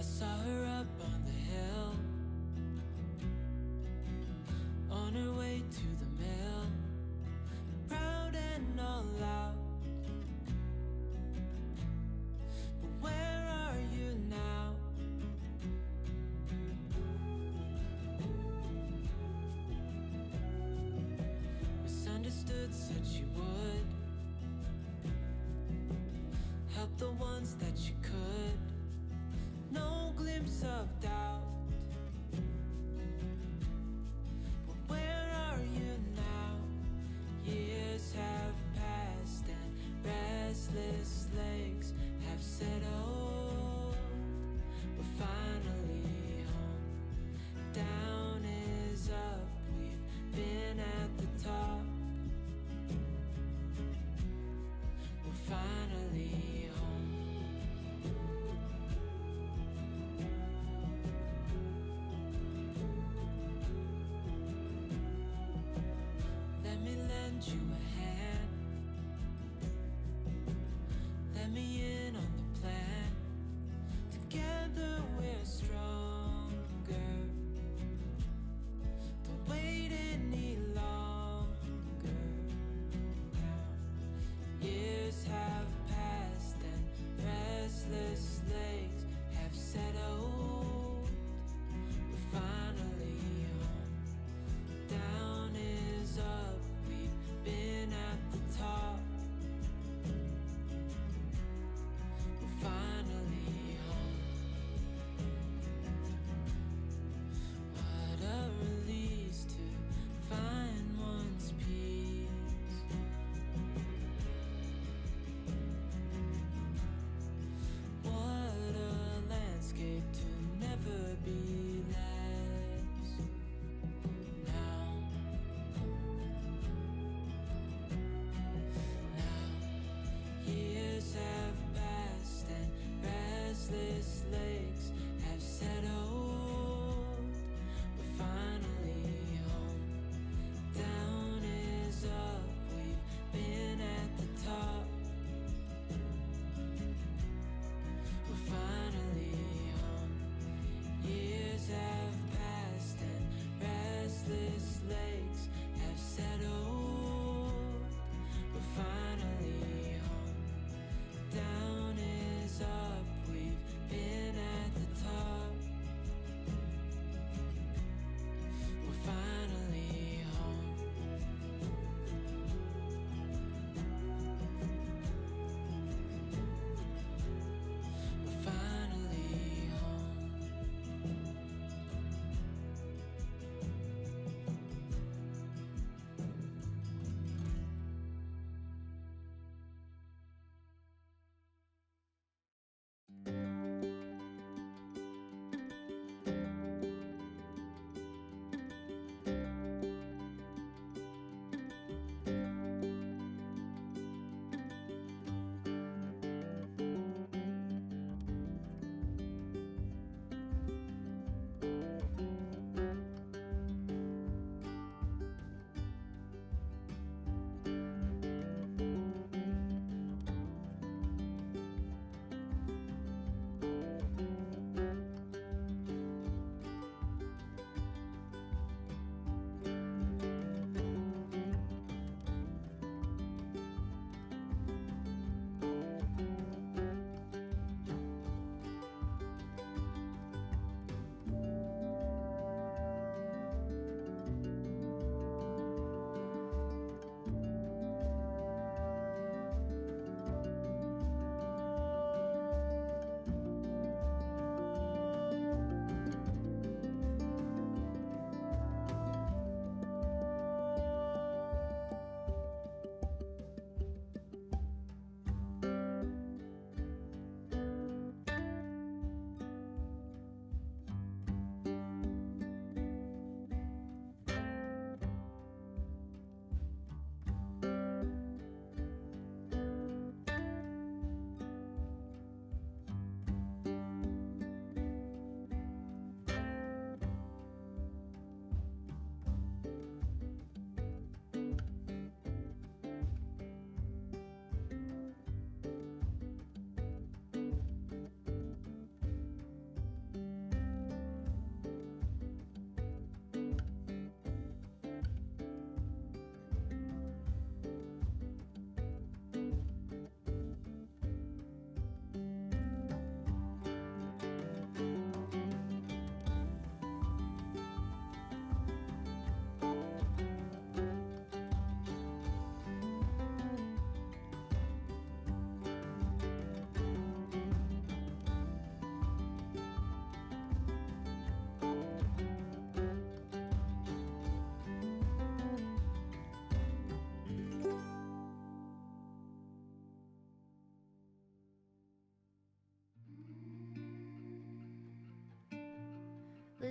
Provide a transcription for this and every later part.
I saw her up on the hill, on her way to the mill, proud and all out. But where are you now? Misunderstood, said she would help the ones that she could. No glimpse of doubt. But where are you now? Years have passed and restless legs have settled. We're finally home. Down is up. We've been at the top. We're finally home. Let me lend you a hand. Let me in on the plan. Together we're stronger. Don't wait any longer now. Years have passed and restless legs have settled. We're finally home. Down is up. We've been at the top. We're finally home. What a release to find one's peace. What a landscape to never be less. Now, years have passed and restless legs have settled. We're finally home. Down is up. We've been at the top. We're finally home. Years have passed and restless legs have settled. We're finally home. Down is up. We've been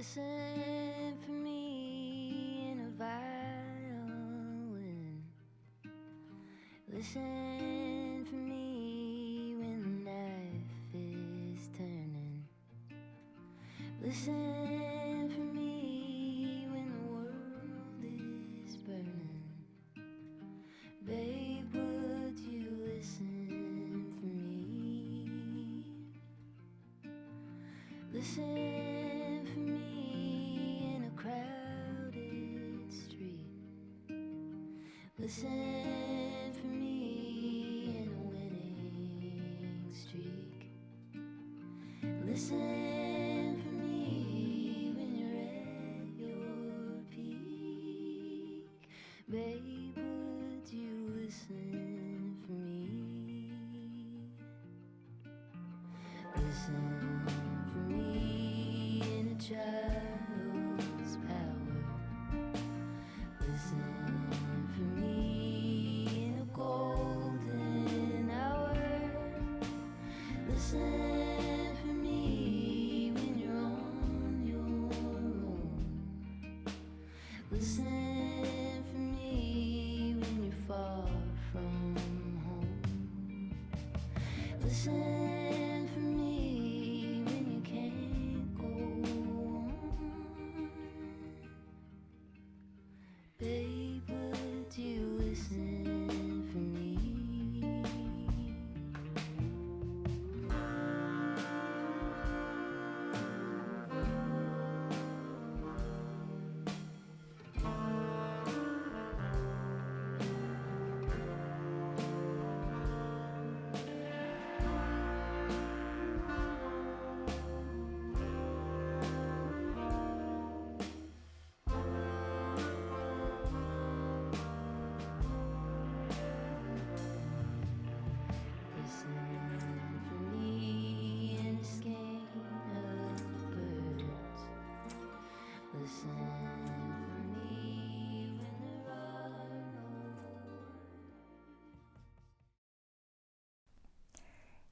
Listen for me in a violin. Listen for me when the knife is turning. Listen for me when the world is burning. Babe, would you listen for me? Listen for me in a crowded street. Listen for me in a winning streak. Listen for me when you're at your peak. Babe, would you listen for me? Listen for me in a child's power. Listen for me in a golden hour. Listen for me when you're on your own. Listen for me when you're far from home. Listen for me when you can't go on. Babe, would you listen for me?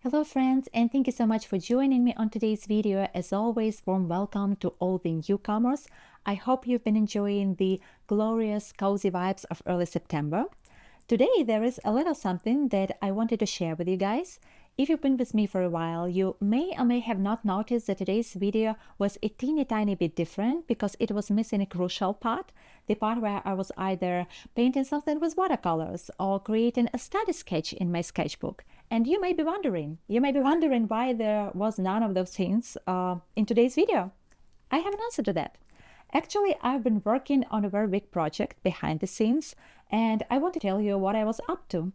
Hello friends, and thank you so much for joining me on today's video. As always, warm welcome to all the newcomers. I hope you've been enjoying the glorious cozy vibes of early September. Today there is a little something that I wanted to share with you guys. If you've been with me for a while, you may or may have not noticed that today's video was a teeny tiny bit different because it was missing a crucial part, the part where I was either painting something with watercolors or creating a study sketch in my sketchbook. And you may be wondering why there was none of those things in today's video. I have an answer to that. Actually, I've been working on a very big project behind the scenes, and I want to tell you what I was up to.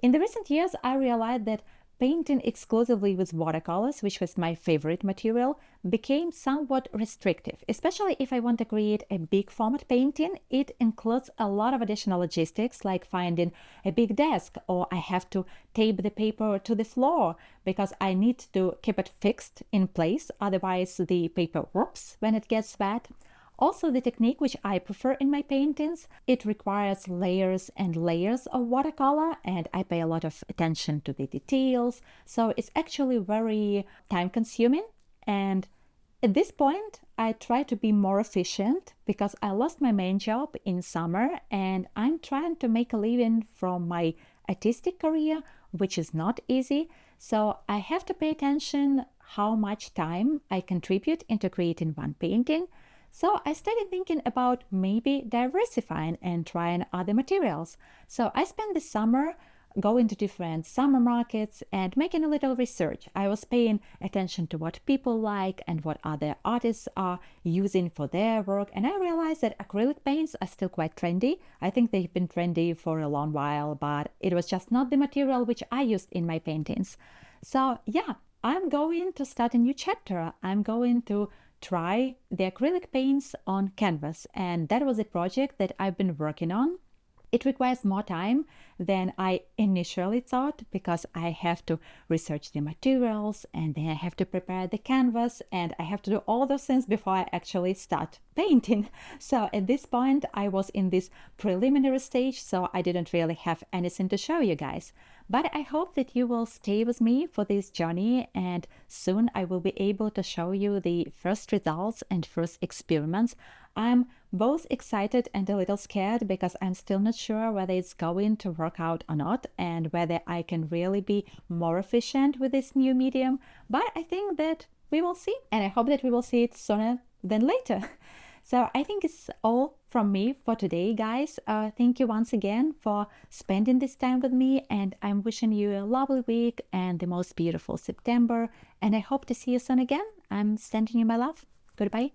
In the recent years, I realized that painting exclusively with watercolors, which was my favorite material, became somewhat restrictive, especially if I want to create a big format painting. It includes a lot of additional logistics, like finding a big desk, or I have to tape the paper to the floor because I need to keep it fixed in place, otherwise the paper warps when it gets wet. Also, the technique which I prefer in my paintings, it requires layers and layers of watercolor, and I pay a lot of attention to the details. So it's actually very time consuming. And at this point, I try to be more efficient because I lost my main job in summer and I'm trying to make a living from my artistic career, which is not easy. So I have to pay attention how much time I contribute into creating one painting. So I started thinking about maybe diversifying and trying other materials. So I spent the summer going to different summer markets and making a little research. I was paying attention to what people like and what other artists are using for their work. And I realized that acrylic paints are still quite trendy. I think they've been trendy for a long while, but it was just not the material which I used in my paintings. So yeah, I'm going to start a new chapter. I'm going to try the acrylic paints on canvas, and that was a project that I've been working on. It requires more time than I initially thought because I have to research the materials and then I have to prepare the canvas and I have to do all those things before I actually start painting. So at this point, I was in this preliminary stage, so I didn't really have anything to show you guys. But I hope that you will stay with me for this journey, and soon I will be able to show you the first results and first experiments. I'm both excited and a little scared because I'm still not sure whether it's going to work out or not and whether I can really be more efficient with this new medium. But I think that we will see, and I hope that we will see it sooner than later. So I think it's all from me for today, guys. Thank you once again for spending this time with me, and I'm wishing you a lovely week and the most beautiful September, and I hope to see you soon again. I'm sending you my love. Goodbye.